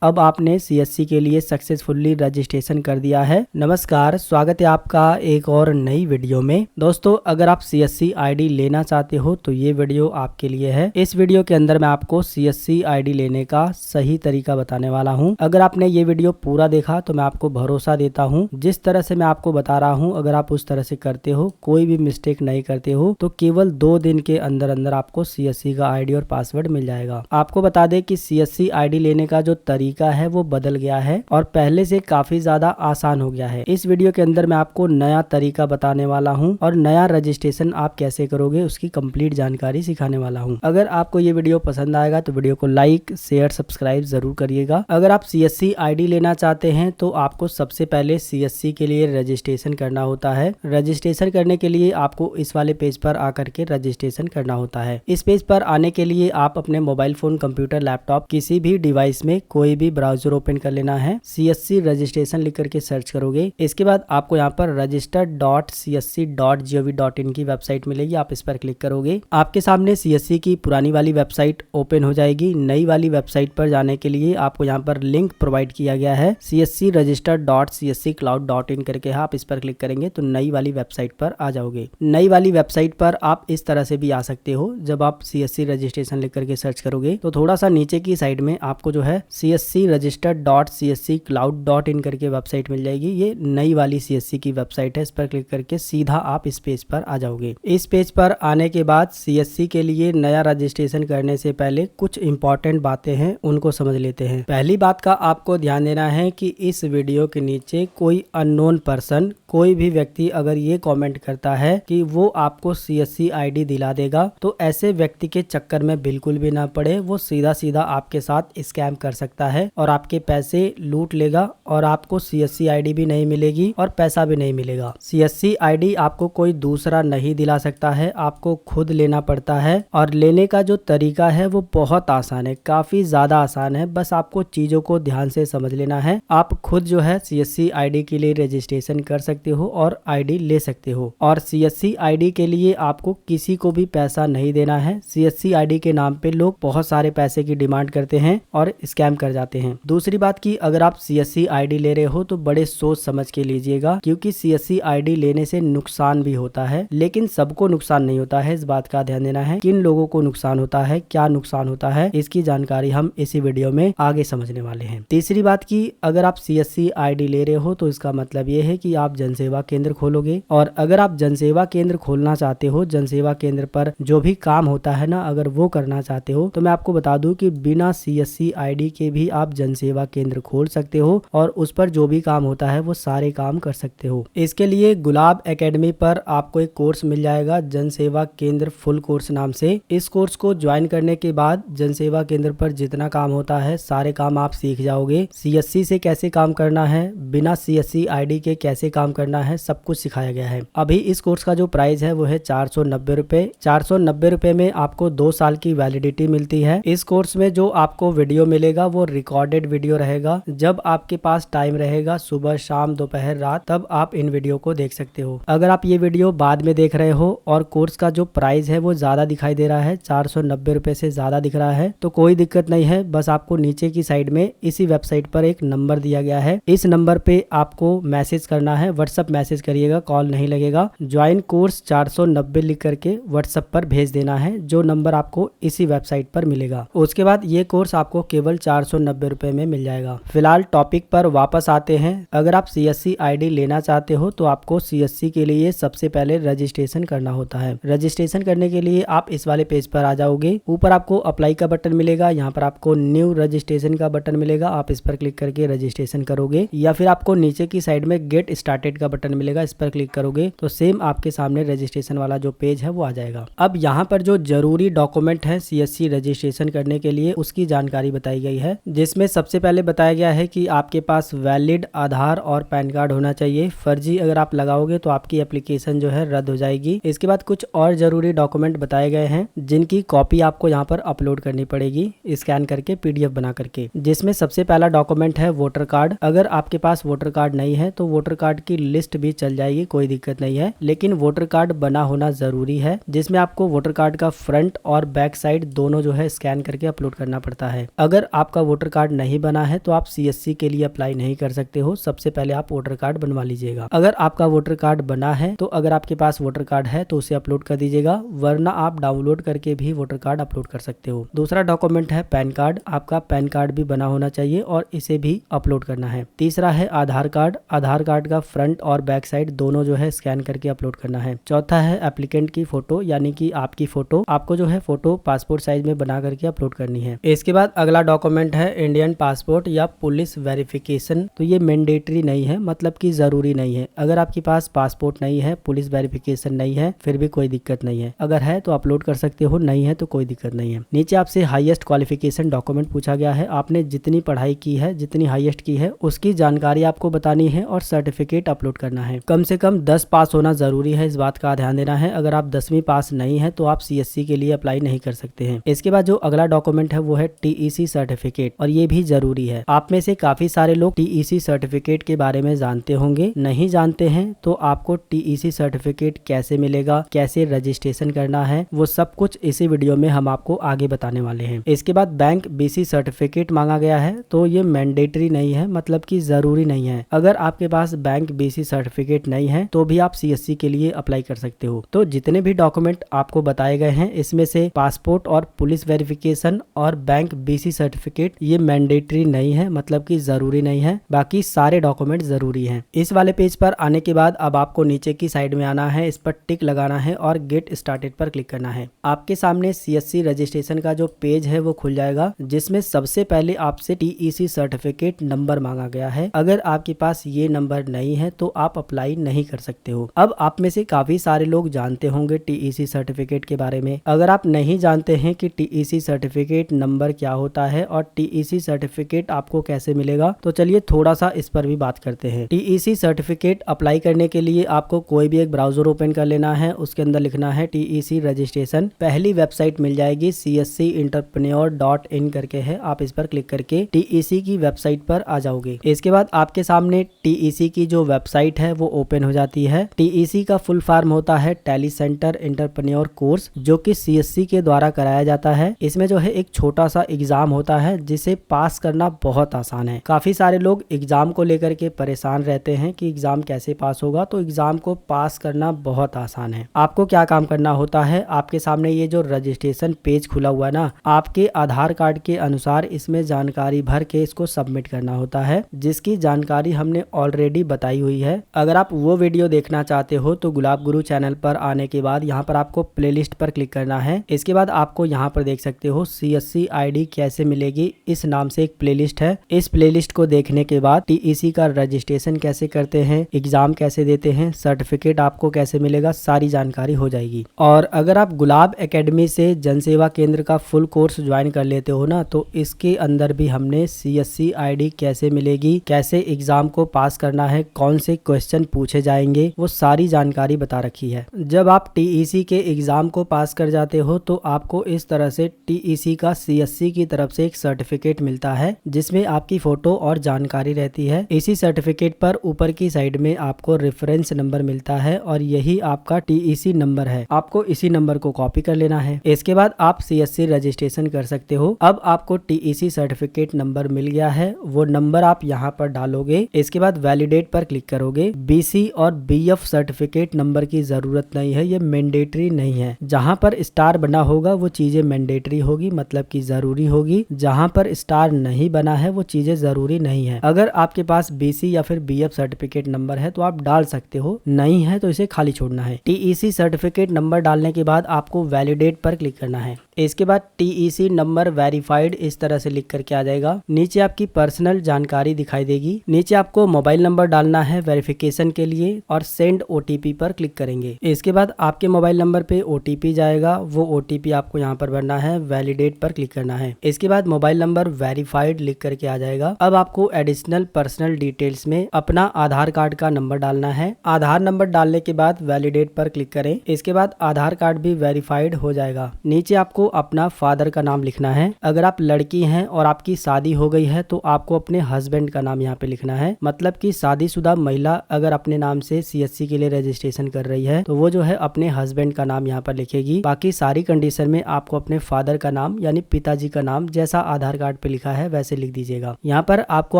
अब आपने सीएससी के लिए सक्सेसफुली रजिस्ट्रेशन कर दिया है। नमस्कार, स्वागत है आपका एक और नई वीडियो में। दोस्तों, अगर आप सीएससी आईडी लेना चाहते हो तो ये वीडियो आपके लिए है। इस वीडियो के अंदर मैं आपको सीएससी आईडी लेने का सही तरीका बताने वाला हूँ। अगर आपने ये वीडियो पूरा देखा तो मैं आपको भरोसा देता हूँ, जिस तरह से मैं आपको बता रहा हूँ अगर आप उस तरह से करते हो, कोई भी मिस्टेक नहीं करते हो, तो केवल 2 दिन के अंदर अंदर आपको सीएससी का आईडी और पासवर्ड मिल जाएगा। आपको बता दें कि सीएससी आईडी लेने का जो तरीका है वो बदल गया है और पहले से काफी ज्यादा आसान हो गया है। इस वीडियो के अंदर मैं आपको नया तरीका बताने वाला हूं और नया रजिस्ट्रेशन आप कैसे करोगे उसकी कंप्लीट जानकारी सिखाने वाला हूं। अगर आपको ये वीडियो पसंद आएगा तो वीडियो को लाइक, शेयर, सब्सक्राइब जरूर करिएगा। अगर आप सीएससी आईडी लेना चाहते हैं तो आपको सबसे पहले सीएससी के लिए रजिस्ट्रेशन करना होता है। रजिस्ट्रेशन करने के लिए आपको इस वाले पेज पर आकर के रजिस्ट्रेशन करना होता है। इस पेज पर आने के लिए आप अपने मोबाइल फोन, कंप्यूटर, लैपटॉप किसी भी डिवाइस में कोई भी ब्राउजर ओपन कर लेना है। सीएससी रजिस्ट्रेशन लिख करके सर्च करोगे। इसके बाद आपको यहाँ पर register.csc.gov.in की वेबसाइट मिलेगी, आप इस पर क्लिक करोगे। आपके सामने सीएससी की पुरानी वाली वेबसाइट ओपन हो जाएगी। नई वाली वेबसाइट पर जाने के लिए आपको यहाँ पर लिंक प्रोवाइड किया गया है cscregister.csccloud.in करके। आप इस पर क्लिक करेंगे तो नई वाली वेबसाइट पर आ जाओगे। नई वाली वेबसाइट पर आप इस तरह से भी आ सकते हो। जब आप सीएससी रजिस्ट्रेशन लिख करके सर्च करोगे तो थोड़ा सा नीचे की साइड में आपको जो है cscregister.csccloud.in करके वेबसाइट मिल जाएगी। ये नई वाली सीएससी की वेबसाइट है। इस पर क्लिक करके सीधा आप इस पेज पर आ जाओगे। इस पेज पर आने के बाद सीएससी के लिए नया रजिस्ट्रेशन करने से पहले कुछ इंपॉर्टेंट बातें हैं, उनको समझ लेते हैं। पहली बात का आपको ध्यान देना है कि इस वीडियो के नीचे कोई अननोन पर्सन, कोई भी व्यक्ति अगर ये कमेंट करता है कि वो आपको सीएससी आईडी दिला देगा तो ऐसे व्यक्ति के चक्कर में बिल्कुल भी ना पड़े। वो सीधा सीधा आपके साथ स्कैम कर सकता है और आपके पैसे लूट लेगा और आपको सीएससी आईडी भी नहीं मिलेगी और पैसा भी नहीं मिलेगा। सीएससी आईडी आपको कोई दूसरा नहीं दिला सकता है, आपको खुद लेना पड़ता है और लेने का जो तरीका है वो बहुत आसान है, काफी ज्यादा आसान है। बस आपको चीजों को ध्यान से समझ लेना है। आप खुद जो है सीएससी आईडी के लिए रजिस्ट्रेशन कर सकते हो और आईडी ले सकते हो। और सीएससी आईडी के लिए आपको किसी को भी पैसा नहीं देना है। सीएससी आईडी के नाम पे लोग बहुत सारे पैसे की डिमांड करते हैं और स्कैम कर जाते हैं। दूसरी बात की अगर आप सीएससी आईडी ले रहे हो तो बड़े सोच समझ के लीजिएगा, क्योंकि सीएससी आईडी लेने से नुकसान भी होता है, लेकिन सबको नुकसान नहीं होता है। इस बात का ध्यान देना है। किन लोगों को नुकसान होता है, क्या नुकसान होता है, इसकी जानकारी हम इसी वीडियो में आगे समझने वाले हैं। तीसरी बात की अगर आप सीएससी आईडी ले रहे हो तो इसका मतलब ये है कि आप जनसेवा केंद्र खोलोगे। और अगर आप जनसेवा केंद्र खोलना चाहते हो, जनसेवा केंद्र पर जो भी काम होता है ना, अगर वो करना चाहते हो तो मैं आपको बता दूं कि बिना सीएससी आईडी के भी आप जनसेवा केंद्र खोल सकते हो और उस पर जो भी काम होता है वो सारे काम कर सकते हो। इसके लिए गुलाब एकेडमी पर आपको एक कोर्स मिल जाएगा, जनसेवा केंद्र फुल कोर्स नाम से। इस कोर्स को ज्वाइन करने के बाद जनसेवा केंद्र पर जितना काम होता है सारे काम आप सीख जाओगे। सीएससी से कैसे काम करना है, बिना सीएससी आईडी के कैसे काम करना है, सब कुछ सिखाया गया है। अभी इस कोर्स का जो प्राइस है वो है 490 रुपए। 490 रुपए में आपको 2 साल की वैलिडिटी मिलती है। इस कोर्स में जो आपको वीडियो मिलेगा वो रिकॉर्डेड वीडियो रहेगा। जब आपके पास टाइम रहेगा, सुबह, शाम, दोपहर, रात, तब आप इन वीडियो को देख सकते हो। अगर आप ये वीडियो बाद में देख रहे हो और कोर्स का जो प्राइस है वो ज्यादा दिखाई दे रहा है, 490 रुपए से ज्यादा दिख रहा है, तो कोई दिक्कत नहीं है। बस आपको नीचे की साइड में इसी वेबसाइट पर एक नंबर दिया गया है, इस नंबर पे आपको मैसेज करना है। व्हाट्सएप मैसेज करिएगा, कॉल नहीं लगेगा। ज्वाइन कोर्स 490 लिख करके व्हाट्सएप पर भेज देना है, जो नंबर आपको इसी वेबसाइट पर मिलेगा। उसके बाद ये कोर्स आपको केवल 490 रुपए में मिल जाएगा। फिलहाल टॉपिक पर वापस आते हैं। अगर आप सीएससी आईडी लेना चाहते हो तो आपको सीएससी के लिए सबसे पहले रजिस्ट्रेशन करना होता है। रजिस्ट्रेशन करने के लिए आप इस वाले पेज पर आ जाओगे। ऊपर आपको अप्लाई का बटन मिलेगा, यहाँ पर आपको न्यू रजिस्ट्रेशन का बटन मिलेगा, आप इस पर क्लिक करके रजिस्ट्रेशन करोगे। या फिर आपको नीचे की साइड में गेट स्टार्टेड का बटन मिलेगा, इस पर क्लिक करोगे तो सेम आपके सामने रजिस्ट्रेशन वाला जो पेज है वो आ जाएगा। अब यहाँ पर जो जरूरी डॉक्यूमेंट है सीएससी रजिस्ट्रेशन करने के लिए उसकी जानकारी बताई गई है, जिसमें सबसे पहले बताया गया है कि आपके पास वैलिड आधार और पैन कार्ड होना चाहिए। फर्जी अगर आप लगाओगे तो आपकी एप्लीकेशन जो है रद्द हो जाएगी। इसके बाद कुछ और जरूरी डॉक्यूमेंट बताए गए हैं जिनकी कॉपी आपको यहाँ पर अपलोड करनी पड़ेगी, स्कैन करके पीडीएफ बना करके। जिसमें सबसे पहला डॉक्यूमेंट है वोटर कार्ड। अगर आपके पास वोटर कार्ड नहीं है तो वोटर कार्ड की लिस्ट भी चल जाएगी, कोई दिक्कत नहीं है, लेकिन वोटर कार्ड बना होना जरूरी है, जिसमें आपको वोटर कार्ड का फ्रंट और बैक साइड दोनों जो है स्कैन करके अपलोड करना पड़ता है। अगर आपका वोटर वोटर कार्ड नहीं बना है तो आप CSC के लिए अप्लाई नहीं कर सकते हो। सबसे पहले आप वोटर कार्ड बनवा लीजिएगा। अगर आपका वोटर कार्ड बना है तो अगर आपके पास वोटर कार्ड है तो उसे अपलोड कर दीजिएगा, वरना आप डाउनलोड करके भी वोटर कार्ड अपलोड कर सकते हो। दूसरा डॉक्यूमेंट है पैन कार्ड। आपका पैन कार्ड भी बना होना चाहिए और इसे भी अपलोड करना है। तीसरा है आधार कार्ड। आधार कार्ड का फ्रंट और बैक साइड दोनों जो है स्कैन करके अपलोड करना है। चौथा है एप्लीकेंट की फोटो, यानी कि आपकी फोटो आपको जो है फोटो पासपोर्ट साइज में बना करके अपलोड करनी है। इसके बाद अगला डॉक्यूमेंट है इंडियन पासपोर्ट या पुलिस वेरिफिकेशन। तो ये मैंडेटरी नहीं है, मतलब कि जरूरी नहीं है। अगर आपके पास पासपोर्ट नहीं है, पुलिस वेरिफिकेशन नहीं है, फिर भी कोई दिक्कत नहीं है। अगर है तो अपलोड कर सकते हो, नहीं है तो कोई दिक्कत नहीं है। नीचे आपसे हाईएस्ट क्वालिफिकेशन डॉक्यूमेंट पूछा गया है। आपने जितनी पढ़ाई की है, जितनी हाईएस्ट की है, उसकी जानकारी आपको बतानी है और सर्टिफिकेट अपलोड करना है। कम से कम 10 पास होना जरूरी है, इस बात का ध्यान देना है। अगर आप 10वीं पास नहीं है तो आप CSC के लिए अप्लाई नहीं कर सकते हैं। इसके बाद जो अगला डॉक्यूमेंट है वो है TEC सर्टिफिकेट, और ये भी जरूरी है। आप में से काफी सारे लोग TEC सर्टिफिकेट के बारे में जानते होंगे। नहीं जानते हैं तो आपको TEC सर्टिफिकेट कैसे मिलेगा, कैसे रजिस्ट्रेशन करना है, वो सब कुछ इसी वीडियो में हम आपको आगे बताने वाले हैं। इसके बाद बैंक BC सर्टिफिकेट मांगा गया है, तो ये मैंडेटरी नहीं है, मतलब कि जरूरी नहीं है। अगर आपके पास बैंक BC सर्टिफिकेट नहीं है तो भी आप CSC के लिए अप्लाई कर सकते हो। तो जितने भी डॉक्यूमेंट आपको बताए गए हैं, इसमें से पासपोर्ट और पुलिस वेरिफिकेशन और बैंक BC सर्टिफिकेट ये मैंडेटरी नहीं है, मतलब कि जरूरी नहीं है। बाकी सारे डॉक्यूमेंट जरूरी हैं। इस वाले पेज पर आने के बाद अब आपको नीचे की साइड में आना है, इस पर टिक लगाना है और गेट स्टार्टेड पर क्लिक करना है। आपके सामने CSC रजिस्ट्रेशन का जो पेज है वो खुल जाएगा, जिसमें सबसे पहले आपसे TEC सर्टिफिकेट नंबर मांगा गया है। अगर आपके पास ये नंबर नहीं है तो आप अप्लाई नहीं कर सकते हो। अब आप में से काफी सारे लोग जानते होंगे TEC सर्टिफिकेट के बारे में। अगर आप नहीं जानते हैं कि TEC सर्टिफिकेट नंबर क्या होता है और TEC सर्टिफिकेट आपको कैसे मिलेगा, तो चलिए थोड़ा सा इस पर भी बात करते हैं। TEC सर्टिफिकेट अप्लाई करने के लिए आपको कोई भी एक ब्राउजर ओपन कर लेना है, उसके अंदर लिखना है TEC रजिस्ट्रेशन। पहली वेबसाइट मिल जाएगी CSCentrepreneur.in करके है, आप इस पर क्लिक करके TEC की वेबसाइट पर आ जाओगे। इसके बाद आपके सामने TEC की जो वेबसाइट है वो ओपन हो जाती है। TEC का फुल फॉर्म होता है टैली सेंटर एंटरप्रेन्योर कोर्स, जो कि CSC के द्वारा कराया जाता है। इसमें जो है एक छोटा सा एग्जाम होता है जिसे पास करना बहुत आसान है। काफी सारे लोग एग्जाम को लेकर के परेशान रहते हैं कि एग्जाम कैसे पास होगा, तो एग्जाम को पास करना बहुत आसान है। आपको क्या काम करना होता है, आपके सामने ये जो रजिस्ट्रेशन पेज खुला हुआ ना, आपके आधार कार्ड के अनुसार इसमें जानकारी भर के इसको सबमिट करना होता है, जिसकी जानकारी हमने ऑलरेडी बताई हुई है। अगर आप वो वीडियो देखना चाहते हो तो गुलाब गुरु चैनल पर आने के बाद यहाँ पर आपको प्लेलिस्ट पर क्लिक करना है। इसके बाद आपको यहाँ पर देख सकते हो CSC ID कैसे मिलेगी, इस नाम से एक प्लेलिस्ट है। इस प्लेलिस्ट को देखने के बाद TEC का रजिस्ट्रेशन कैसे करते हैं, एग्जाम कैसे देते हैं, सर्टिफिकेट आपको कैसे मिलेगा, सारी जानकारी हो जाएगी। और अगर आप गुलाब एकेडमी से जनसेवा केंद्र का फुल कोर्स ज्वाइन कर लेते हो ना, तो इसके अंदर भी हमने CSC ID कैसे मिलेगी, कैसे एग्जाम को पास करना है, कौन से क्वेश्चन पूछे जाएंगे, वो सारी जानकारी बता रखी है। जब आप TEC के एग्जाम को पास कर जाते हो तो आपको इस तरह से TEC का CSC की तरफ से एक सर्टिफिकेट मिलता है, जिसमें आपकी फोटो और जानकारी रहती है। इसी सर्टिफिकेट पर ऊपर की साइड में आपको रेफरेंस नंबर मिलता है और यही आपका TEC नंबर है। आपको इसी नंबर को कॉपी कर लेना है। इसके बाद आप CSC रजिस्ट्रेशन कर सकते हो। अब आपको TEC सर्टिफिकेट नंबर मिल गया है, वो नंबर आप यहाँ पर डालोगे। इसके बाद वैलिडेट पर क्लिक करोगे। BC और BF सर्टिफिकेट नंबर की जरूरत नहीं है, ये मैंडेटरी नहीं है। जहाँ पर स्टार बना होगा वो चीजें मैंडेटरी होगी, मतलब कि जरूरी होगी। जहाँ पर स्टार नहीं बना है वो चीजें जरूरी नहीं है। अगर आपके पास BC या फिर BF सर्टिफिकेट नंबर है तो आप डाल सकते हो, नहीं है तो इसे खाली छोड़ना है। TEC सर्टिफिकेट नंबर डालने के बाद आपको वैलिडेट पर क्लिक करना है। इसके बाद TEC नंबर वेरीफाइड इस तरह से लिख करके आ जाएगा। नीचे आपकी पर्सनल जानकारी दिखाई देगी। नीचे आपको मोबाइल नंबर डालना है वेरिफिकेशन के लिए और सेंड OTP पर क्लिक करेंगे। इसके बाद आपके मोबाइल नंबर पे OTP जाएगा, वो OTP आपको यहाँ पर भरना है, वैलिडेट पर क्लिक करना है। इसके बाद मोबाइल नंबर वेरीफाइड लिख करके आ जाएगा। अब आपको एडिशनल पर्सनल डिटेल्स में अपना आधार कार्ड का नंबर डालना है। आधार नंबर डालने के बाद वैलिडेट पर क्लिक करें। इसके बाद आधार कार्ड भी वेरीफाइड हो जाएगा। नीचे आपको अपना फादर का नाम लिखना है। अगर आप लड़की हैं और आपकी शादी हो गई है तो आपको अपने हस्बैंड का नाम यहाँ पे लिखना है। मतलब कि शादीशुदा महिला अगर अपने नाम से CSC के लिए रजिस्ट्रेशन कर रही है तो वो जो है अपने हस्बैंड का नाम यहाँ पर लिखेगी। बाकी सारी कंडीशन में आपको अपने फादर का नाम यानी पिताजी का नाम जैसा आधार कार्ड पे लिखा है वैसे लिख दीजिएगा। यहाँ पर आपको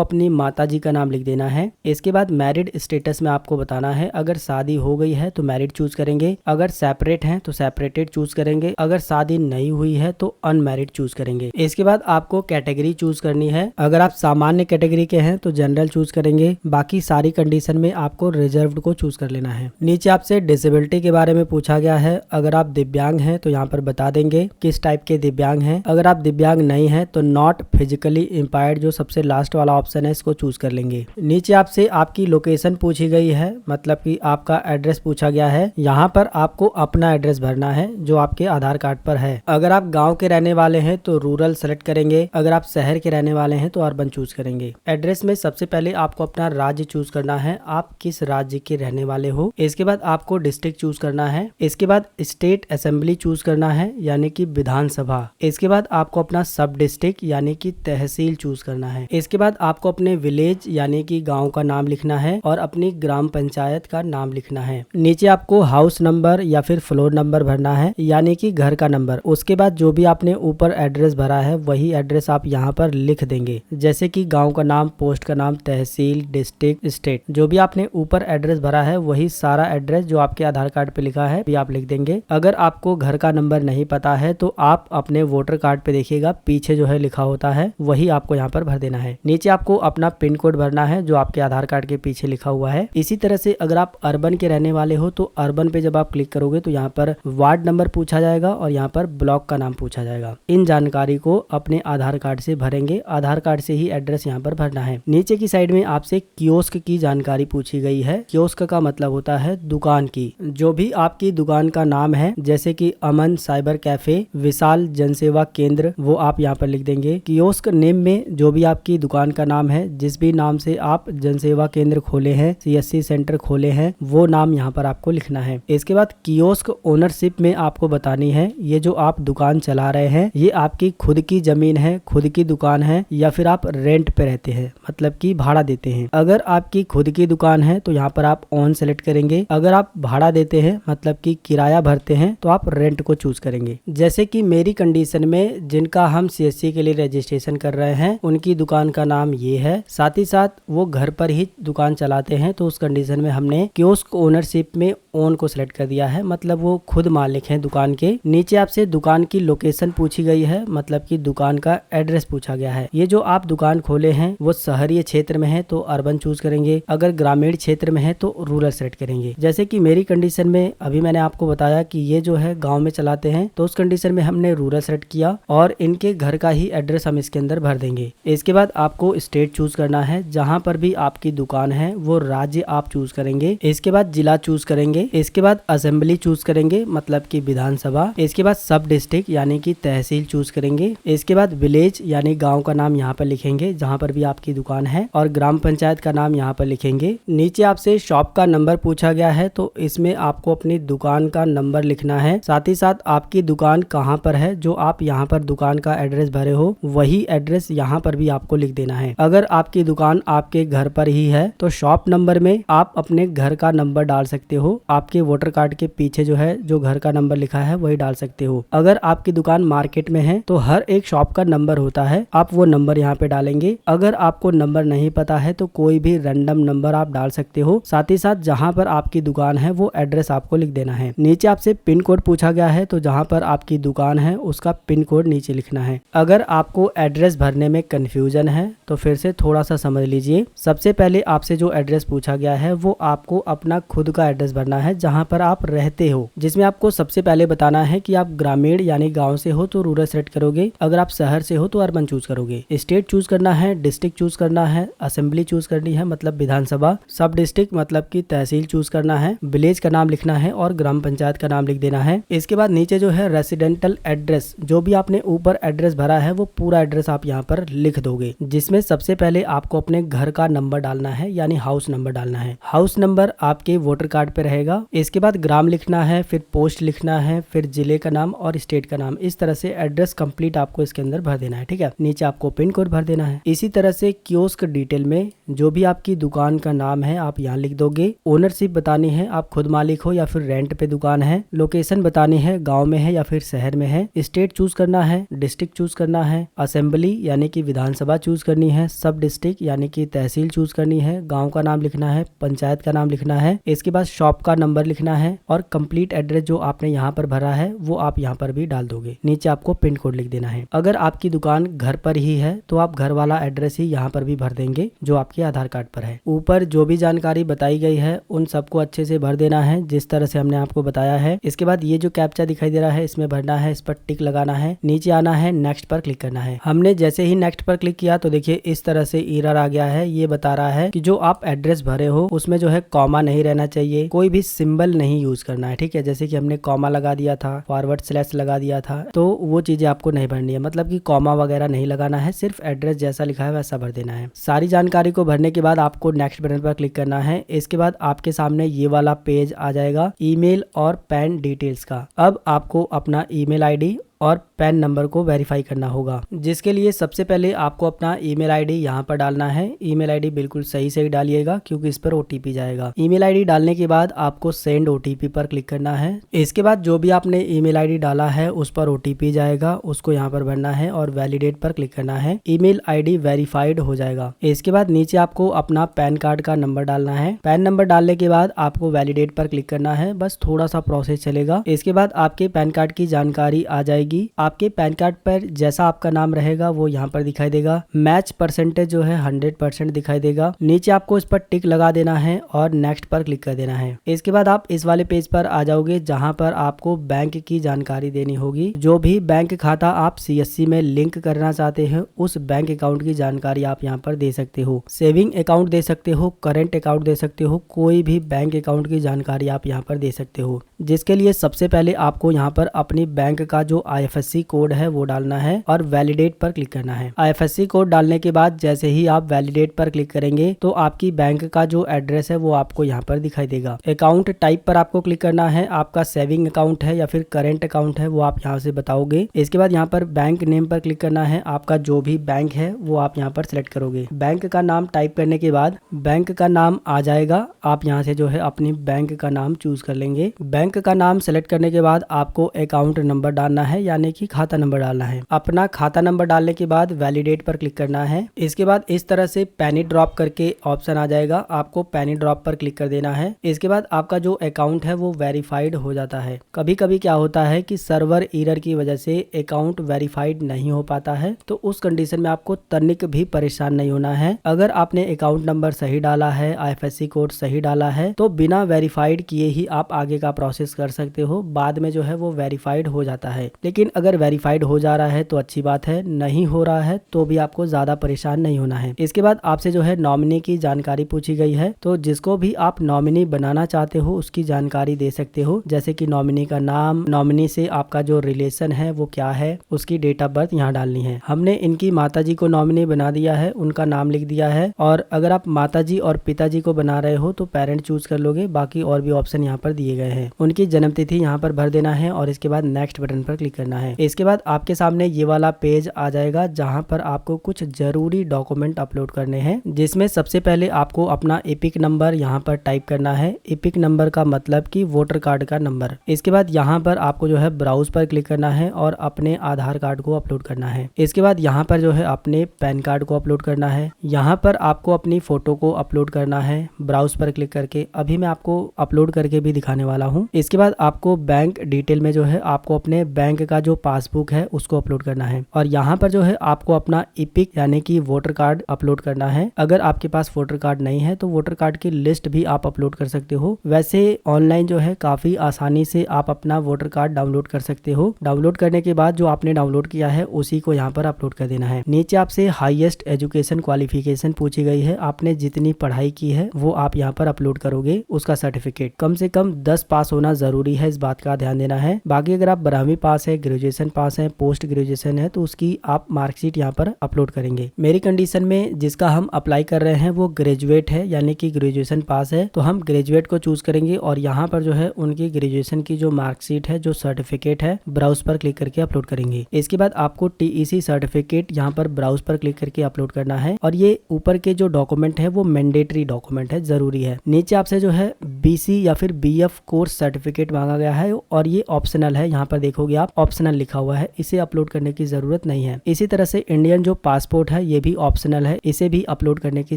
अपनी माता जी का नाम लिख देना है। इसके बाद मैरिड स्टेटस में आपको बताना है, अगर शादी हो गई है तो मैरिड चूज करेंगे, अगर सेपरेट हैं तो सेपरेटेड चूज करेंगे, अगर शादी नहीं हुई है तो अनमैरिड चूज करेंगे। इसके बाद आपको कैटेगरी चूज करनी है। अगर आप सामान्य कैटेगरी के हैं तो जनरल चूज करेंगे, बाकी सारी कंडीशन में आपको रिजर्व्ड को चूज कर लेना है। नीचे आपसे डिसेबिलिटी के बारे में पूछा गया है। अगर आप दिव्यांग हैं तो यहाँ पर बता देंगे किस टाइप के दिव्यांग हैं। अगर आप दिव्यांग नहीं है तो नॉट फिजिकली इम्पायर्ड जो सबसे लास्ट वाला ऑप्शन है इसको चूज कर लेंगे। नीचे आपसे आपकी लोकेशन पूछी गई है, मतलब कि आपका एड्रेस पूछा गया है। यहाँ पर आपको अपना एड्रेस भरना है जो आपके आधार कार्ड पर है। अगर आप गांव के रहने वाले हैं तो रूरल सेलेक्ट करेंगे, अगर आप शहर के रहने वाले हैं तो अर्बन चूज करेंगे। एड्रेस में सबसे पहले आपको अपना राज्य चूज करना है, आप किस राज्य के रहने वाले हो। इसके बाद आपको डिस्ट्रिक्ट चूज करना है। इसके बाद स्टेट असेंबली चूज करना है यानी कि विधानसभा। इसके बाद आपको अपना सब डिस्ट्रिक्ट यानी कि तहसील चूज करना है। इसके बाद आपको अपने विलेज यानी कि गांव का नाम लिखना है और अपनी ग्राम पंचायत का नाम लिखना है। नीचे आपको हाउस नंबर या फिर फ्लोर नंबर भरना है यानी कि घर का नंबर। उसके बाद जो भी आपने ऊपर एड्रेस भरा है वही एड्रेस आप यहाँ पर लिख देंगे, जैसे कि गांव का नाम, पोस्ट का नाम, तहसील, डिस्ट्रिक्ट, स्टेट। जो भी आपने ऊपर एड्रेस भरा है वही सारा एड्रेस जो आपके आधार कार्ड पे लिखा है भी आप लिख देंगे। अगर आपको घर का नंबर नहीं पता है तो आप अपने वोटर कार्ड पे देखिएगा पीछे जो है लिखा होता है वही आपको यहाँ पर भर देना है। नीचे आपको अपना पिन कोड भरना है जो आपके आधार कार्ड के पीछे लिखा हुआ है। इसी तरह से अगर आप अर्बन के रहने वाले हो तो अर्बन पे जब आप क्लिक करोगे तो यहाँ पर वार्ड नंबर पूछा जाएगा और यहाँ पर ब्लॉक का नाम पूछा जाएगा। इन जानकारी को अपने आधार कार्ड से भरेंगे, आधार कार्ड से ही एड्रेस यहाँ पर भरना है। नीचे की साइड में आपसे कियोस्क की जानकारी पूछी गई है। कियोस्क का मतलब होता है दुकान की। जो भी आपकी दुकान का नाम है जैसे कि अमन साइबर कैफे, विशाल जनसेवा केंद्र, वो आप यहाँ पर लिख देंगे। कियोस्क नेम में जो भी आपकी दुकान का नाम है, जिस भी नाम से आप जनसेवा केंद्र खोले हैं, सीएससी सेंटर खोले हैं, वो नाम यहाँ पर आपको लिखना है। इसके बाद कियोस्क ओनरशिप में आपको बतानी है ये जो आप दुकान चला रहे हैं ये आपकी खुद की जमीन है, खुद की दुकान है या फिर आप रेंट पे रहते हैं, मतलब कि भाड़ा देते हैं। अगर आपकी खुद की दुकान है तो यहाँ पर आप ऑन सेलेक्ट करेंगे। अगर आप भाड़ा देते हैं मतलब कि किराया भरते हैं तो आप रेंट को चूज करेंगे। जैसे कि मेरी कंडीशन में जिनका हम सीएससी के लिए रजिस्ट्रेशन कर रहे हैं उनकी दुकान का नाम ये है, साथ ही साथ वो घर पर ही दुकान चलाते हैं तो उस कंडीशन में हमने कियोस्क ओनरशिप में ओन को सिलेक्ट कर दिया है, मतलब वो खुद मालिक हैं दुकान के। नीचे आपसे दुकान की लोकेशन पूछी गई है, मतलब कि दुकान का एड्रेस पूछा गया है। ये जो आप दुकान खोले हैं वो शहरी क्षेत्र में है तो अर्बन चूज करेंगे, अगर ग्रामीण क्षेत्र में है तो रूरल सेलेक्ट करेंगे। जैसे कि मेरी कंडीशन में अभी मैंने आपको बताया कि ये जो है गाँव में चलाते हैं तो उस कंडीशन में हमने रूरल सेलेक्ट किया और इनके घर का ही एड्रेस हम इसके अंदर भर देंगे। इसके बाद आपको स्टेट चूज करना है, जहाँ पर भी आपकी दुकान है वो राज्य आप चूज करेंगे। इसके बाद जिला चूज करेंगे। इसके बाद असेंबली चूज करेंगे, मतलब कि विधानसभा। इसके बाद सब डिस्ट्रिक्ट यानी कि तहसील चूज करेंगे। इसके बाद विलेज यानी गांव का नाम यहाँ पर लिखेंगे जहाँ पर भी आपकी दुकान है और ग्राम पंचायत का नाम यहाँ पर लिखेंगे। नीचे आपसे शॉप का नंबर पूछा गया है तो इसमें आपको अपनी दुकान का नंबर लिखना है, साथ ही साथ आपकी दुकान कहाँ पर है, जो आप यहाँ पर दुकान का एड्रेस भरे हो वही एड्रेस यहाँ पर भी आपको लिख देना है। अगर आपकी दुकान आपके घर पर ही है तो शॉप नंबर में आप अपने घर का नंबर डाल सकते हो, आपके वोटर कार्ड के पीछे जो है जो घर का नंबर लिखा है वही डाल सकते हो। अगर आपकी दुकान मार्केट में है तो हर एक शॉप का नंबर होता है, आप वो नंबर यहाँ पे डालेंगे। अगर आपको नंबर नहीं पता है तो कोई भी रैंडम नंबर आप डाल सकते हो, साथ ही साथ जहाँ पर आपकी दुकान है वो एड्रेस आपको लिख देना है। नीचे आपसे पिन कोड पूछा गया है तो जहाँ पर आपकी दुकान है उसका पिन कोड नीचे लिखना है। अगर आपको एड्रेस भरने में कंफ्यूजन है तो फिर से थोड़ा सा समझ लीजिए। सबसे पहले आपसे जो एड्रेस पूछा गया है वो आपको अपना खुद का एड्रेस भरना है जहाँ पर आप रहते हो, जिसमें आपको सबसे पहले बताना है कि आप ग्रामीण यानी गांव से हो तो रूरल सेलेक्ट करोगे, अगर आप शहर से हो तो अर्बन चूज करोगे। स्टेट चूज करना है, डिस्ट्रिक्ट चूज करना है, असेंबली चूज करनी है मतलब विधानसभा, सब डिस्ट्रिक्ट मतलब कि तहसील चूज करना है, विलेज का नाम लिखना है और ग्राम पंचायत का नाम लिख देना है। इसके बाद नीचे जो है रेसिडेंटल एड्रेस, जो भी आपने ऊपर एड्रेस भरा है वो पूरा एड्रेस आप यहाँ पर लिख दोगे, जिसमें सबसे पहले आपको अपने घर का नंबर डालना है यानी हाउस नंबर डालना है। हाउस नंबर आपके वोटर कार्ड पे रहेगा। इसके बाद ग्राम लिखना है, फिर पोस्ट लिखना है, फिर जिले का नाम और स्टेट का नाम। इस तरह से एड्रेस कंप्लीट आपको इसके अंदर भर देना है, ठीक है। नीचे आपको पिन कोड भर देना है। इसी तरह से कियोस्क डिटेल में जो भी आपकी दुकान का नाम है आप यहाँ लिख दोगे। ओनरशिप बतानी है, आप खुद मालिक हो या फिर रेंट पे दुकान है। लोकेशन बतानी है, गांव में है या फिर शहर में है। स्टेट चूज करना है, डिस्ट्रिक्ट चूज करना है। असेंबली यानी कि विधानसभा चूज करनी है। सब डिस्ट्रिक्ट यानी कि तहसील चूज करनी है। गांव का नाम लिखना है, पंचायत का नाम लिखना है। इसके बाद शॉप का नंबर लिखना है और कंप्लीट एड्रेस जो आपने यहाँ पर भरा है वो आप यहाँ पर भी डाल दोगे। नीचे आपको पिन कोड लिख देना है। अगर आपकी दुकान घर पर ही है तो आप घर वाला एड्रेस ही यहाँ पर भी भर देंगे जो आपके आधार कार्ड पर है। ऊपर जो भी जानकारी बताई गई है उन सबको अच्छे से भर देना है जिस तरह से हमने आपको बताया है। इसके बाद ये जो कैप्चा दिखाई दे रहा है इसमें भरना है, इस पर टिक लगाना है, नीचे आना है, नेक्स्ट पर क्लिक करना है। हमने जैसे ही नेक्स्ट पर क्लिक किया तो देखिए इस तरह से एरर आ गया है। ये बता रहा है कि जो आप एड्रेस भरे हो उसमें जो है कॉमा नहीं रहना चाहिए, कोई भी सिंबल नहीं यूज करना है। ठीक है, जैसे कि हमने कॉमा लगा दिया था, फॉरवर्ड स्लैश लगा दिया था, तो वो चीजें आपको नहीं भरनी है। मतलब कि कॉमा वगैरह नहीं लगाना है, सिर्फ एड्रेस जैसा लिखा है वैसा भर देना है। सारी जानकारी को भरने के बाद आपको नेक्स्ट बटन पर क्लिक करना है। इसके बाद आपके सामने ये वाला पेज आ जाएगा ईमेल और पैन डिटेल्स का। अब आपको अपना ईमेल आईडी और पैन नंबर को वेरीफाई करना होगा, जिसके लिए सबसे पहले आपको अपना ईमेल आईडी यहाँ पर डालना है। ईमेल आईडी बिल्कुल सही सही डालिएगा क्योंकि इस पर ओटीपी जाएगा। ईमेल आईडी डालने के बाद आपको सेंड ओटीपी पर क्लिक करना है। इसके बाद जो भी आपने ईमेल आईडी डाला है उस पर ओटीपी जाएगा, उसको यहाँ पर भरना है और वैलिडेट पर क्लिक करना है। ईमेल आईडी वेरीफाइड हो जाएगा। इसके बाद नीचे आपको अपना पैन कार्ड का नंबर डालना है। पैन नंबर डालने के बाद आपको वैलिडेट पर क्लिक करना है, बस थोड़ा सा प्रोसेस चलेगा। इसके बाद आपके पैन कार्ड की जानकारी आ जाएगी। आपके पैन कार्ड पर जैसा आपका नाम रहेगा वो यहाँ पर दिखाई देगा। मैच परसेंटेज जो है 100% दिखाई देगा। नीचे आपको इस पर टिक लगा देना है और नेक्स्ट पर क्लिक कर देना है। इसके बाद आप इस वाले पेज पर आ जाओगे जहाँ पर आपको बैंक की जानकारी देनी होगी। जो भी बैंक खाता आप CSC में लिंक करना चाहते हैं उस बैंक अकाउंट की जानकारी आप यहाँ पर दे सकते हो। सेविंग अकाउंट दे सकते हो, करेंट अकाउंट दे सकते हो, कोई भी बैंक अकाउंट की जानकारी आप यहाँ पर दे सकते हो। जिसके लिए सबसे पहले आपको यहाँ पर अपनी बैंक का जो IFSC कोड है वो डालना है और वैलिडेट पर क्लिक करना है। IFSC कोड डालने के बाद जैसे ही आप वैलिडेट पर क्लिक करेंगे तो आपकी बैंक का जो एड्रेस है वो आपको यहाँ पर दिखाई देगा। अकाउंट टाइप पर आपको क्लिक करना है। आपका सेविंग अकाउंट है या फिर करेंट अकाउंट है वो आप यहाँ से बताओगे। इसके बाद यहाँ पर बैंक नेम पर क्लिक करना है। आपका जो भी बैंक है वो आप यहाँ पर सिलेक्ट करोगे। बैंक का नाम टाइप करने के बाद बैंक का नाम आ जाएगा। आप यहाँ से जो है अपनी बैंक का नाम चूज कर लेंगे। बैंक का नाम सेलेक्ट करने के बाद आपको अकाउंट नंबर डालना है यानी कि खाता नंबर डालना है। अपना खाता नंबर डालने के बाद वैलिडेट पर क्लिक करना है। इसके बाद इस तरह से पैनी ड्रॉप करके ऑप्शन आ जाएगा, आपको पैनी ड्रॉप पर क्लिक कर देना है। इसके बाद आपका जो अकाउंट है वो वेरीफाइड हो जाता है। कभी कभी क्या होता है कि सर्वर एरर की वजह से अकाउंट वेरीफाइड नहीं हो पाता है, तो उस कंडीशन में आपको तनिक भी परेशान नहीं होना है। अगर आपने अकाउंट नंबर सही डाला है, IFSC कोड सही डाला है, तो बिना वेरीफाइड किए ही आप आगे का प्रोसेस कर सकते हो। बाद में जो है वो वेरीफाइड हो जाता है। लेकिन अगर वेरीफाइड हो जा रहा है तो अच्छी बात है, नहीं हो रहा है तो भी आपको ज्यादा परेशान नहीं होना है। इसके बाद आपसे जो है नॉमिनी की जानकारी पूछी गई है, तो जिसको भी आप नॉमिनी बनाना चाहते हो उसकी जानकारी दे सकते हो, जैसे कि नॉमिनी का नाम, नॉमिनी से आपका जो रिलेशन है वो क्या है, उसकी डेट ऑफ बर्थ यहाँ डालनी है। हमने इनकी माताजी को नॉमिनी बना दिया है, उनका नाम लिख दिया है। और अगर आप माताजी और पिताजी को बना रहे हो तो पेरेंट चूज कर लोगे, बाकी और भी ऑप्शन यहाँ पर दिए गए हैं। उनकी जन्म तिथि यहाँ पर भर देना है और इसके बाद नेक्स्ट बटन पर क्लिक करना है। इसके बाद आपके सामने ये वाला पेज आ जाएगा जहां पर आपको कुछ जरूरी डॉक्यूमेंट अपलोड करने हैं, जिसमें सबसे पहले आपको अपना एपिक नंबर यहाँ पर टाइप करना है। एपिक नंबर का मतलब कि वोटर कार्ड का नंबर। इसके बाद यहाँ पर आपको जो है ब्राउज पर क्लिक करना है और अपने आधार कार्ड को अपलोड करना है। इसके बाद यहाँ पर जो है अपने पैन कार्ड को अपलोड करना है। यहाँ पर आपको अपनी फोटो को अपलोड करना है ब्राउज पर क्लिक करके। अभी मैं आपको अपलोड करके भी दिखाने वाला हूँ। इसके बाद आपको बैंक डिटेल में जो है आपको अपने बैंक का जो पासबुक है उसको अपलोड करना है और यहाँ पर जो है आपको अपना एपिक यानी कि वोटर कार्ड अपलोड करना है। अगर आपके पास वोटर कार्ड नहीं है तो वोटर कार्ड की लिस्ट भी आप अपलोड कर सकते हो। वैसे ऑनलाइन जो है काफी आसानी से आप अपना वोटर कार्ड डाउनलोड कर सकते हो। डाउनलोड करने के बाद जो आपने डाउनलोड किया है उसी को यहाँ पर अपलोड कर देना है। नीचे आपसे हाईएस्ट एजुकेशन क्वालिफिकेशन पूछी गई है, आपने जितनी पढ़ाई की है वो आप यहाँ पर अपलोड करोगे। उसका सर्टिफिकेट कम से कम 10 पास होना जरूरी है, इस बात का ध्यान देना है। बाकी अगर आप 12वीं पास है, ग्रेजुएशन पास है, पोस्ट ग्रेजुएशन है, तो उसकी आप मार्कशीट यहाँ पर अपलोड करेंगे। मेरी कंडीशन में जिसका हम अप्लाई कर रहे हैं वो ग्रेजुएट है, यानी कि ग्रेजुएशन पास है, तो हम ग्रेजुएट को चूज करेंगे और यहाँ पर जो है उनकी ग्रेजुएशन की जो मार्कशीट है, जो सर्टिफिकेट है, ब्राउज पर क्लिक करके अपलोड करेंगे। इसके बाद आपको टीईसी सर्टिफिकेट यहाँ पर ब्राउज पर क्लिक करके अपलोड करना है और ये ऊपर के जो डॉक्यूमेंट है वो मैंडेटरी डॉक्यूमेंट है, जरूरी है। नीचे आपसे जो है बीसी या फिर बीएफ कोर्स सर्टिफिकेट मांगा गया है और ये ऑप्शनल है, यहाँ पर देखोगे आप ऑप्शनल लिखा हुआ है, इसे अपलोड करने की जरूरत नहीं है। इसी तरह से इंडियन जो पासपोर्ट है ये भी ऑप्शनल है, इसे भी अपलोड करने की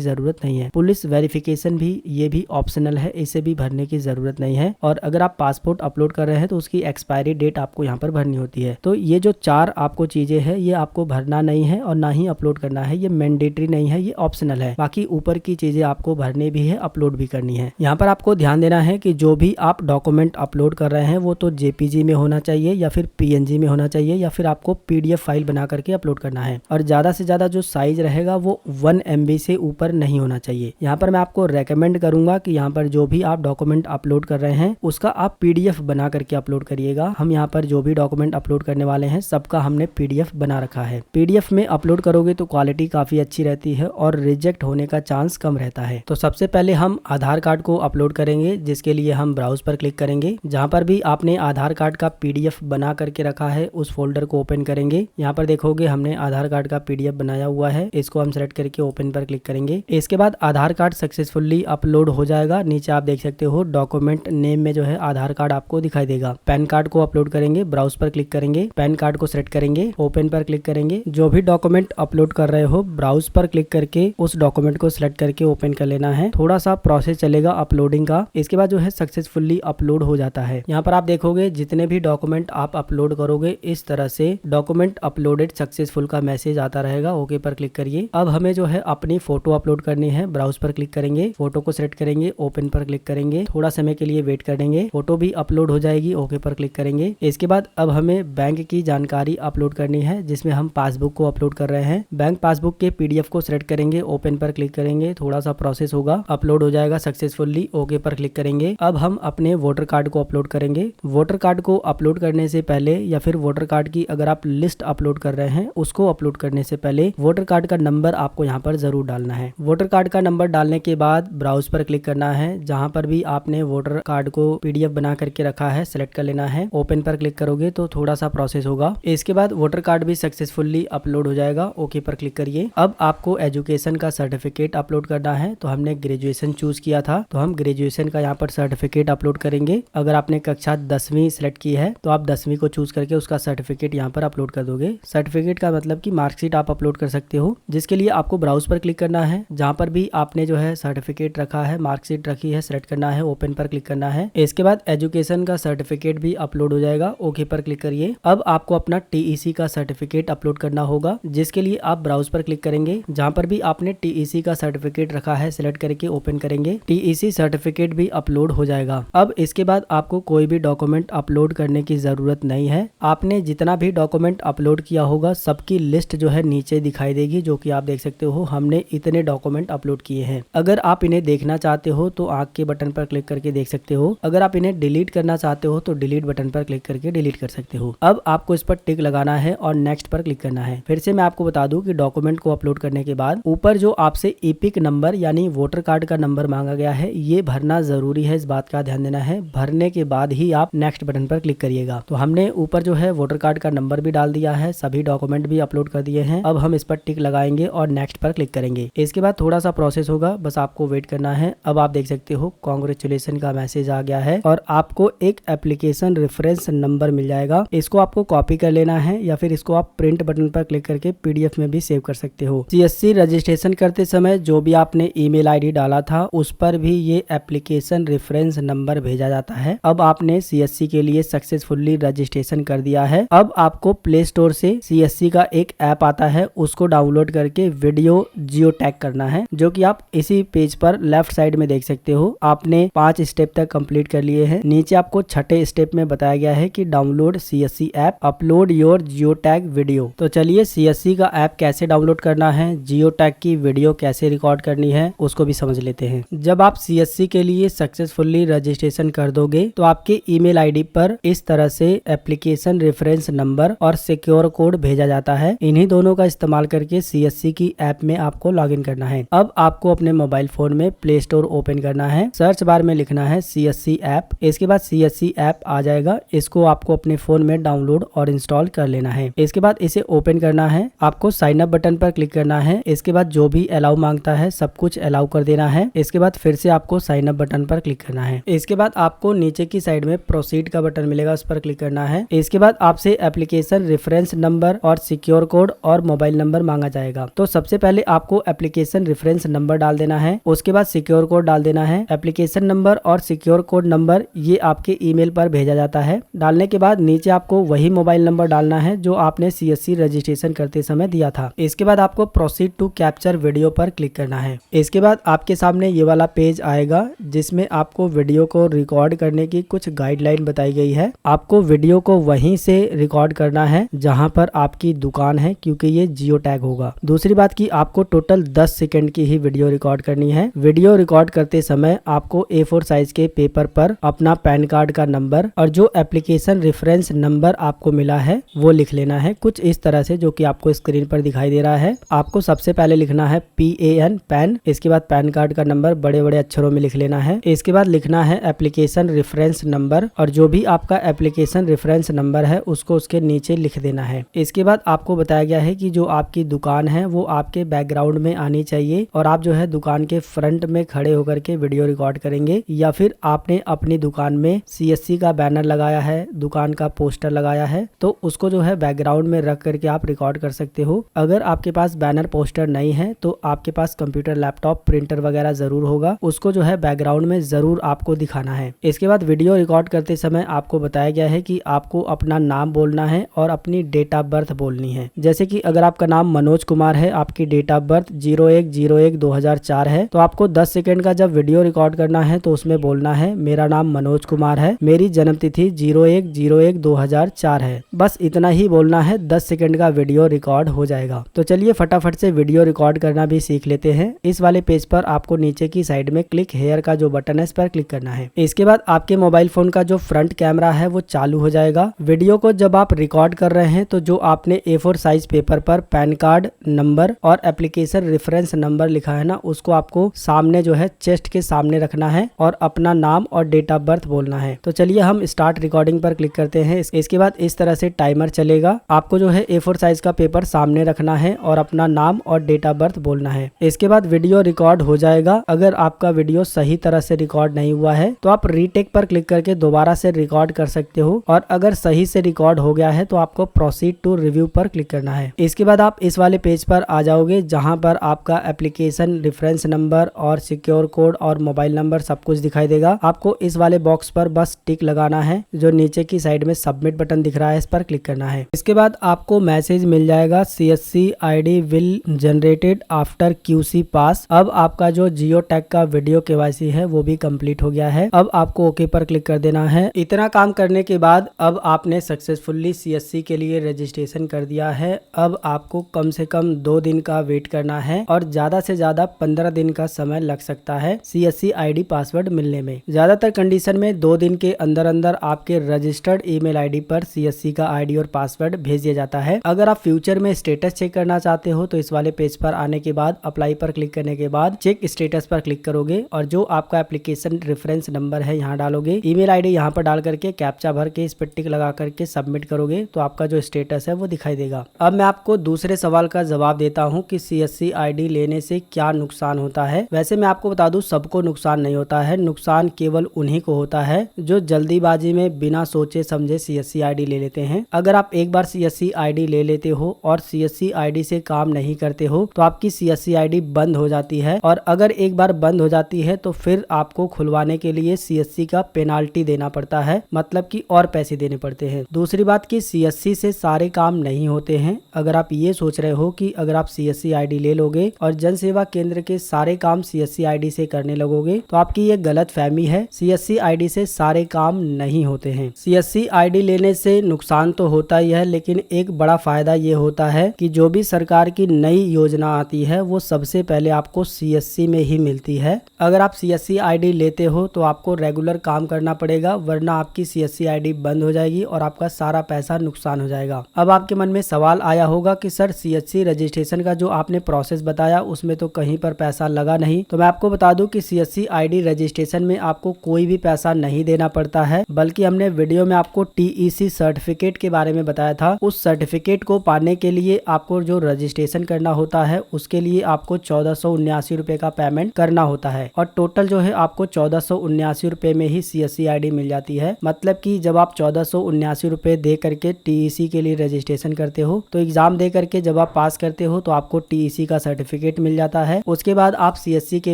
जरूरत नहीं है। पुलिस वेरिफिकेशन भी ये भी ऑप्शनल है, इसे भी भरने की जरूरत नहीं है। और अगर आप पासपोर्ट अपलोड कर रहे हैं तो उसकी एक्सपायरी डेट आपको यहाँ पर भरनी होती है। तो ये जो 4 आपको चीजें हैं ये आपको भरना नहीं है और ना ही अपलोड करना है, ये मैंडेटरी नहीं है, ये ऑप्शनल है। बाकी ऊपर की चीजें आपको भरने भी है, अपलोड भी करनी है। यहाँ पर आपको ध्यान देना है कि जो भी आप डॉक्यूमेंट अपलोड कर रहे हैं वो तो जेपीजी में होना चाहिए या फिर पीएनजी में होना चाहिए या फिर आपको पीडीएफ फाइल बना करके अपलोड करना है। और ज्यादा से ज्यादा जो साइज रहेगा वो 1 MB से ऊपर नहीं होना चाहिए। यहाँ पर मैं आपको रेकमेंड करूंगा कि यहाँ पर जो भी आप डॉक्यूमेंट अपलोड कर रहे हैं उसका आप पीडीएफ बना करके अपलोड करिएगा। हम यहाँ पर जो भी डॉक्यूमेंट अपलोड करने वाले हैं सबका हमने पीडीएफ बना रखा है। पीडीएफ में अपलोड करोगे तो क्वालिटी काफी अच्छी रहती है और रिजेक्ट होने का चांस कम रहता है। तो सबसे पहले हम आधार कार्ड को अपलोड करेंगे, जिसके लिए हम ब्राउज पर क्लिक करेंगे। जहाँ पर भी आपने आधार कार्ड का पीडीएफ बना करके रखा है उस फोल्डर को ओपन करेंगे। यहाँ पर देखोगे हमने आधार कार्ड का पीडीएफ बनाया हुआ है, इसको हम सेलेक्ट करके ओपन पर क्लिक करेंगे। इसके बाद आधार कार्ड सक्सेसफुली अपलोड हो जाएगा। नीचे आप देख सकते हो डॉक्यूमेंट नेम में जो है आधार कार्ड आपको दिखाई देगा। पैन कार्ड को अपलोड करेंगे, ब्राउज पर क्लिक करेंगे, पैन कार्ड को सेलेक्ट करेंगे, ओपन पर क्लिक करेंगे। जो भी डॉक्यूमेंट अपलोड कर रहे हो ब्राउज पर क्लिक करके उस डॉक्यूमेंट को सिलेक्ट करके ओपन कर लेना है। थोड़ा सा प्रोसेस चलेगा अपलोडिंग का, इसके बाद जो है सक्सेसफुली अपलोड हो जाता है। यहाँ पर आप देखोगे जितने भी डॉक्यूमेंट आप अपलोड करोगे इस तरह से डॉक्यूमेंट अपलोडेड सक्सेसफुल का मैसेज आता रहेगा। ओके पर क्लिक करिए। अब हमें जो है अपनी फोटो अपलोड करनी है, ब्राउज पर क्लिक करेंगे, फोटो को सिलेक्ट करेंगे, ओपन पर क्लिक करेंगे, थोड़ा समय के लिए वेट करेंगे, फोटो भी अपलोड हो जाएगी। ओके पर क्लिक करेंगे। इसके बाद अब हमें बैंक की जानकारी अपलोड करनी है, जिसमें हम पासबुक को अपलोड कर रहे हैं। बैंक पासबुक के पीडीएफ को सिलेक्ट करेंगे, ओपन पर क्लिक करेंगे, थोड़ा सा प्रोसेस होगा, अपलोड हो जाएगा सक्सेसफुली। ओके पर क्लिक करेंगे। अब हम अपने वोटर कार्ड को अपलोड करेंगे। वोटर कार्ड को अपलोड करने से पहले या फिर वोटर कार्ड की अगर आप लिस्ट अपलोड कर रहे हैं उसको अपलोड करने से पहले वोटर कार्ड का नंबर आपको यहाँ पर जरूर डालना है। वोटर कार्ड का नंबर डालने के बाद ब्राउज पर क्लिक करना है। जहाँ पर भी आपने वोटर कार्ड को पीडीएफ बना करके रखा है सिलेक्ट कर लेना है। ओपन पर क्लिक करोगे तो थोड़ा सा प्रोसेस होगा। इसके बाद वोटर कार्ड भी सक्सेसफुली अपलोड हो जाएगा। ओके पर क्लिक करिए। अब आपको एजुकेशन का सर्टिफिकेट अपलोड करना है, तो हमने ग्रेजुएशन चूज किया था तो हम ग्रेजुएशन का यहाँ पर सर्टिफिकेट अपलोड करेंगे। अगर आपने कक्षा 10वीं सिलेक्ट की है तो आप 10वीं को चूज करके उसका सर्टिफिकेट यहाँ पर अपलोड कर दोगे। सर्टिफिकेट का मतलब कि मार्कशीट आप अपलोड कर सकते हो, जिसके लिए आपको ब्राउज पर क्लिक करना है। जहाँ पर भी आपने जो है सर्टिफिकेट रखा है, मार्कशीट रखी है, सिलेक्ट करना है, ओपन पर क्लिक करना है। इसके बाद एजुकेशन का सर्टिफिकेट भी अपलोड हो जाएगा। ओके पर क्लिक करिए। अब आपको अपना टीईसी का सर्टिफिकेट अपलोड करना होगा, जिसके लिए आप ब्राउज पर क्लिक करेंगे। जहाँ पर भी आपने टीईसी का सर्टिफिकेट रखा है सिलेक्ट करके ओपन करेंगे। टीईसी सर्टिफिकेट भी अपलोड हो जाएगा। अब इसके बाद आपको कोई भी डॉक्यूमेंट अपलोड करने की जरूरत नहीं है। आपने जितना भी डॉक्यूमेंट अपलोड किया होगा सबकी लिस्ट जो है नीचे दिखाई देगी, जो कि आप देख सकते हो हमने इतने डॉक्यूमेंट अपलोड किए हैं। अगर आप इन्हें देखना चाहते हो तो आँख के बटन पर क्लिक करके देख सकते हो। अगर आप इन्हें डिलीट करना चाहते हो तो डिलीट बटन पर क्लिक करके डिलीट कर सकते हो। अब आपको इस पर टिक लगाना है और नेक्स्ट पर क्लिक करना है। फिर से मैं आपको बता दूं कि डॉक्यूमेंट को अपलोड करने के बाद ऊपर जो आपसे एपिक नंबर यानी वोटर कार्ड का नंबर मांगा गया है ये भरना जरूरी है, इस बात का ध्यान देना है। भरने के बाद ही आप नेक्स्ट बटन पर क्लिक करिएगा। तो हमने ऊपर जो है वोटर कार्ड का नंबर भी डाल दिया है, सभी डॉक्यूमेंट भी अपलोड कर दिए हैं। अब हम इस पर टिक लगाएंगे और नेक्स्ट पर क्लिक करेंगे। इसके बाद थोड़ा सा प्रोसेस होगा, बस आपको वेट करना है। अब आप देख सकते हो कांग्रेचुलेशन का मैसेज आ गया है और आपको एक एप्लीकेशन रेफरेंस नंबर मिल जाएगा। इसको आपको कॉपी कर लेना है या फिर इसको आप प्रिंट बटन पर क्लिक करके पीडीएफ में भी सेव कर सकते हो। सीएससी रजिस्ट्रेशन करते समय जो भी आपने ईमेल आईडी डाला था उस पर भी ये एप्लीकेशन रेफरेंस नंबर भेजा जाता है। अब आपने सीएससी के लिए सक्सेसफुली रजिस्ट्रेशन कर दिया है। अब आपको प्ले स्टोर से सीएससी का एक ऐप आता है, उसको डाउनलोड करके वीडियो जियो टैग करना है, जो कि आप इसी पेज पर लेफ्ट साइड में देख सकते हो। आपने 5 स्टेप तक कंप्लीट कर लिए हैं। नीचे आपको छठे स्टेप में बताया गया है कि download CSC app, upload your geo tag video. तो चलिए सीएससी का ऐप कैसे डाउनलोड करना है, जियो टैग की वीडियो कैसे रिकॉर्ड करनी है उसको भी समझ लेते हैं। जब आप सीएससी के लिए सक्सेसफुली रजिस्ट्रेशन कर दोगे तो आपके ईमेल आईडी पर इस तरह से एप्लीकेशन एप्लीकेशन रेफरेंस नंबर और सिक्योर कोड भेजा जाता है। इन्हीं दोनों का इस्तेमाल करके CSC की ऐप में आपको लॉगिन करना है। अब आपको अपने मोबाइल फोन में प्ले स्टोर ओपन करना है। सर्च बार में लिखना है CSC ऐप। इसके बाद CSC ऐप आ जाएगा। इसको आपको अपने फोन में डाउनलोड और इंस्टॉल कर लेना है। इसके बाद इसे ओपन करना है। आपको साइन अप बटन पर क्लिक करना है। इसके बाद जो भी अलाउ मांगता है सब कुछ अलाउ कर देना है। इसके बाद फिर से आपको साइन अप बटन पर क्लिक करना है। इसके बाद आपको नीचे की साइड में प्रोसीड का बटन मिलेगा, उस पर क्लिक करना है। इसके बाद आपसे एप्लीकेशन रेफरेंस नंबर और सिक्योर कोड और मोबाइल नंबर मांगा जाएगा। तो सबसे पहले आपको एप्लीकेशन रेफरेंस नंबर डाल देना है। उसके बाद सिक्योर कोड डाल देना है। एप्लीकेशन नंबर और सिक्योर कोड नंबर ये आपके ईमेल पर भेजा जाता है। डालने के बाद नीचे आपको वही मोबाइल नंबर डालना है जो आपने CSC रजिस्ट्रेशन करते समय दिया था। इसके बाद आपको प्रोसीड टू कैप्चर वीडियो पर क्लिक करना है। इसके बाद आपके सामने ये वाला पेज आएगा जिसमें आपको वीडियो को रिकॉर्ड करने की कुछ गाइडलाइन बताई गई है। आपको वीडियो को वहीं से रिकॉर्ड करना है जहां पर आपकी दुकान है, क्योंकि ये जियो टैग होगा। दूसरी बात की आपको टोटल 10 सेकंड की ही वीडियो रिकॉर्ड करनी है। वीडियो रिकॉर्ड करते समय आपको A4 साइज के पेपर पर अपना पैन कार्ड का नंबर और जो एप्लीकेशन रेफरेंस नंबर आपको मिला है वो लिख लेना है, कुछ इस तरह से जो कि आपको स्क्रीन पर दिखाई दे रहा है। आपको सबसे पहले लिखना है PAN पैन। इसके बाद पैन कार्ड का नंबर बड़े बड़े अक्षरों में लिख लेना है। इसके बाद लिखना है एप्लीकेशन रेफरेंस नंबर और जो भी आपका एप्लीकेशन रेफरेंस नंबर है उसको उसके नीचे लिख देना है। इसके बाद आपको बताया गया है कि जो आपकी दुकान है वो आपके बैकग्राउंड में आनी चाहिए और आप जो है दुकान के फ्रंट में खड़े होकर के वीडियो रिकॉर्ड करेंगे, या फिर आपने अपनी दुकान में CSC का बैनर लगाया है, दुकान का पोस्टर लगाया है, तो उसको जो है बैकग्राउंड में रख करके आप रिकॉर्ड कर सकते हो। अगर आपके पास बैनर पोस्टर नहीं है तो आपके पास कंप्यूटर, लैपटॉप, प्रिंटर वगैरह जरूर होगा, उसको जो है बैकग्राउंड में जरूर आपको दिखाना है। इसके बाद वीडियो रिकॉर्ड करते समय आपको बताया गया है कि आपको अपना नाम बोलना है और अपनी डेट ऑफ बर्थ बोलनी है। जैसे कि अगर आपका नाम मनोज कुमार है, आपकी डेट ऑफ बर्थ 01/01/2004 है, तो आपको 10 सेकंड का जब वीडियो रिकॉर्ड करना है तो उसमें बोलना है मेरा नाम मनोज कुमार है, मेरी जन्म तिथि 01/01/2004 है। बस इतना ही बोलना है, 10 सेकंड का वीडियो रिकॉर्ड हो जाएगा। तो चलिए फटाफट से वीडियो रिकॉर्ड करना भी सीख लेते हैं। इस वाले पेज पर आपको नीचे की साइड में क्लिक हेयर का जो बटन है इस पर क्लिक करना है। इसके बाद आपके मोबाइल फोन का जो फ्रंट कैमरा है वो चालू हो जाएगा। वीडियो को जब आप रिकॉर्ड कर रहे हैं तो जो आपने A4 साइज पेपर पर पैन कार्ड नंबर और एप्लीकेशन रेफरेंस नंबर लिखा है ना, उसको आपको सामने जो है चेस्ट के सामने रखना है और अपना नाम और डेट ऑफ बर्थ बोलना है। तो चलिए हम स्टार्ट रिकॉर्डिंग पर क्लिक करते हैं। इसके बाद इस तरह से टाइमर चलेगा। आपको जो है A4 साइज का पेपर सामने रखना है और अपना नाम और डेट ऑफ बर्थ बोलना है। इसके बाद वीडियो रिकॉर्ड हो जाएगा। अगर आपका वीडियो सही तरह से रिकॉर्ड नहीं हुआ है तो आप रीटेक पर क्लिक करके दोबारा से रिकॉर्ड कर सकते हो, और अगर सही से रिकॉर्ड हो गया है तो आपको प्रोसीड टू रिव्यू पर क्लिक करना है। इसके बाद आप इस वाले पेज पर आ जाओगे जहां पर आपका एप्लीकेशन रेफरेंस नंबर और सिक्योर कोड और मोबाइल नंबर सब कुछ दिखाई देगा। आपको इस वाले बॉक्स पर बस टिक लगाना है। जो नीचे की साइड में सबमिट बटन दिख रहा है इस पर क्लिक करना है। इसके बाद आपको मैसेज मिल जाएगा CSC ID will generated after QC पास। अब आपका जो जियो टैग का वीडियो KYC है वो भी कंप्लीट हो गया है। अब आपको ओके पर क्लिक कर देना है। इतना काम करने के बाद अब आपने सक्सेसफुली CSC के लिए रजिस्ट्रेशन कर दिया है। अब आपको कम से कम 2 दिन का वेट करना है और ज्यादा से ज्यादा 15 दिन का समय लग सकता है CSC ID पासवर्ड मिलने में। ज्यादातर कंडीशन में 2 दिन के अंदर अंदर आपके रजिस्टर्ड ईमेल ID पर CSC का ID और पासवर्ड भेज दिया जाता है। अगर आप फ्यूचर में स्टेटस चेक करना चाहते हो तो इस वाले पेज पर आने के बाद अप्लाई पर क्लिक करने के बाद चेक स्टेटस पर क्लिक करोगे और जो आपका एप्लीकेशन रेफरेंस नंबर है यहाँ डालोगे, ईमेल ID यहाँ पर डाल करके कैप्चा भर के इस पर टिक लगा करके सबमिट करोगे तो आपका जो स्टेटस है वो दिखाई देगा। अब मैं आपको दूसरे सवाल का जवाब देता हूँ कि CSC ID लेने से क्या नुकसान होता है। वैसे मैं आपको बता दूं सबको नुकसान नहीं होता है, नुकसान केवल उन्हीं को होता है जो जल्दीबाजी में बिना सोचे समझे CSC ID ले लेते हैं। अगर आप एक बार CSC ID ले लेते हो और CSC ID से काम नहीं करते हो तो आपकी CSC ID बंद हो जाती है, और अगर एक बार बंद हो जाती है तो फिर आपको खुलवाने के लिए CSC का पेनाल्टी देना पड़ता है, मतलब कि और पैसे देने पड़ते हैं। दूसरी बात कि CSC से सारे काम नहीं होते हैं। अगर आप ये सोच रहे हो कि अगर आप CSC ID ले लोगे और जन सेवा केंद्र के सारे काम CSC ID से करने लगोगे तो आपकी ये गलत फहमी है। CSC ID से सारे काम नहीं होते हैं। CSC ID लेने से नुकसान तो होता ही है, लेकिन एक बड़ा फायदा ये होता है कि जो भी सरकार की नई योजना आती है वो सबसे पहले आपको CSC में ही मिलती है। अगर आप CSC ID लेते हो तो आपको रेगुलर काम करना पड़ेगा, वरना आपकी CSC ID बंद हो जाएगी जाएगी और आपका सारा पैसा नुकसान हो जाएगा। अब आपके मन में सवाल आया होगा कि सर CSC रजिस्ट्रेशन का जो आपने प्रोसेस बताया उसमें तो कहीं पर पैसा लगा नहीं। तो मैं आपको बता दूं कि CSC ID रजिस्ट्रेशन में आपको कोई भी पैसा नहीं देना पड़ता है, बल्कि हमने वीडियो में आपको TEC सर्टिफिकेट के बारे में बताया था। उस सर्टिफिकेट को पाने के लिए आपको जो रजिस्ट्रेशन करना होता है उसके लिए आपको 1479 रुपए का पेमेंट करना होता है और टोटल जो है आपको 1479 रुपए में ही CSC ID मिल जाती है। मतलब कि जब आप 1479 रुपए दे करके TEC के लिए रजिस्ट्रेशन करते हो तो एग्जाम दे करके जब आप पास करते हो तो आपको TEC का सर्टिफिकेट मिल जाता है। उसके बाद आप CSC के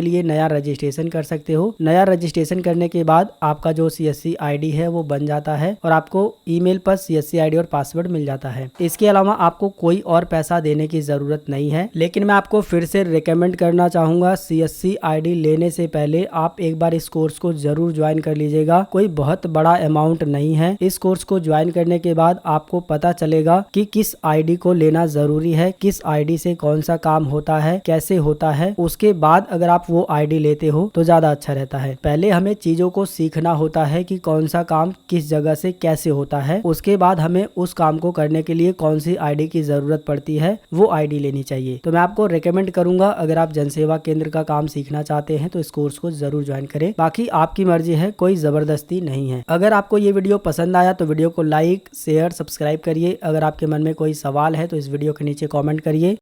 लिए नया रजिस्ट्रेशन कर सकते हो। नया रजिस्ट्रेशन करने के बाद आपका जो CSC ID है वो बन जाता है और आपको ईमेल पर CSC ID और पासवर्ड मिल जाता है। इसके अलावा आपको कोई और पैसा देने की जरूरत नहीं है। लेकिन मैं आपको फिर से रिकमेंड करना चाहूंगा, CSC ID लेने से पहले आप एक बार इस कोर्स को जरूर ज्वाइन कर लीजिएगा। कोई बहुत बड़ा अमाउंट नहीं है। इस कोर्स को ज्वाइन करने के बाद आपको पता चलेगा कि किस ID को लेना जरूरी है, किस ID से कौन सा काम होता है, कैसे होता है। उसके बाद अगर आप वो ID लेते हो तो ज्यादा अच्छा रहता है। पहले हमें चीजों को सीखना होता है कि कौन सा काम किस जगह से कैसे होता है। उसके बाद हमें उस काम को करने के लिए कौन सी ID की जरूरत पड़ती है वो ID लेनी चाहिए। तो मैं आपको रिकमेंड करूंगा, अगर आप जनसेवा केंद्र का काम सीखना चाहते हैं तो इस कोर्स को जरूर ज्वाइन करें। बाकी आपकी मर्जी है, कोई जबरदस्ती नहीं है। अगर आपको ये वीडियो पसंद आया तो वीडियो को लाइक, शेयर, सब्सक्राइब करिए। अगर आपके मन में कोई सवाल है तो इस वीडियो के नीचे कॉमेंट करिए।